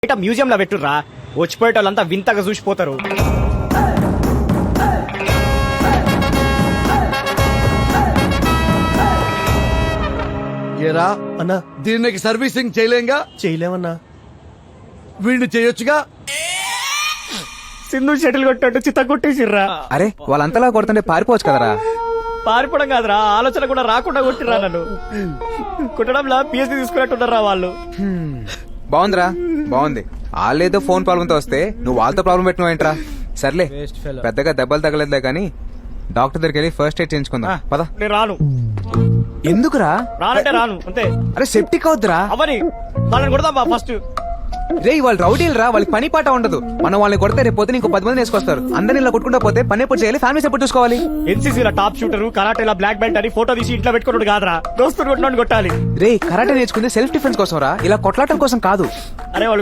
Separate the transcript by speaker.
Speaker 1: బయట మ్యూజియం లో పెట్టుర్రా, వచ్చిపోయేటోళ్ళంతా వింతగా చూసిపోతారు.
Speaker 2: ఏరా
Speaker 3: అన్నా
Speaker 2: దీనికి సర్వీసింగ్ చేయలేంగా?
Speaker 3: చేయలేమన్నా.
Speaker 2: వీడిని చేయొచ్చుగా.
Speaker 1: సింధు షటిల్ కొట్టినట్టు చిత్త కొట్టేసిర్రా.
Speaker 4: అరే వాళ్ళంతలా కొడుతుంటే పారిపోవచ్చు కదరా.
Speaker 1: పారిపోవడం కాదురా, ఆలోచన కూడా రాకుండా కొట్టిర్రా నన్ను. కుట్టడంలా పిఎస్సీ తీసుకున్నట్టున్నారా వాళ్ళు.
Speaker 4: బాగుందిరా, బాగుంది. వాళ్ళేదో ఫోన్ ప్రాబ్లంతో వస్తే నువ్వు వాళ్ళతో ప్రాబ్లం పెట్టినావు ఏంట్రా? సర్లే, పెద్దగా దెబ్బలు తగలేదులే కానీ డాక్టర్ దగ్గరికి వెళ్ళి ఫస్ట్ ఎయిడ్ చేయించుకుందాం పద.
Speaker 1: నేను రాను.
Speaker 4: ఎందుకురా?
Speaker 1: రానంటే రాను అంతే.
Speaker 4: అరే సెప్టిక్ అవుద్దురా.
Speaker 1: అవని వాళ్ళని కొడదాం బా ఫస్ట్.
Speaker 4: రే వాళ్ళు రౌడీలు రా, వాళ్ళకి పని పాట ఉండదు. మనం వాళ్ళని కొడితే రేపు పొద్దున ఇంకో 10 మంది వేసుకొస్తారు. అందరిని ఇలా కొట్టుకుంటా పోతే పని ఎప్పుడు చేయాలి, ఫ్యామిలీస్ ఎప్పుడు చూసుకోవాలి?
Speaker 1: ఎన్సీసీలో టాప్ షూటర్, కరాటేలా బ్లాక్ బెల్ట్ అని ఫోటో తీసి ఇంట్లో పెట్టుకున్నాడు కాదురా, దోస్తులు కొట్టినోడిని కొట్టాలి.
Speaker 4: రే కరాటే నేర్చుకుంది సెల్ఫ్ డిఫెన్స్ కోసం రా, ఇలా కొట్లాటం కోసం కాదు.
Speaker 1: అరే వాళ్ళు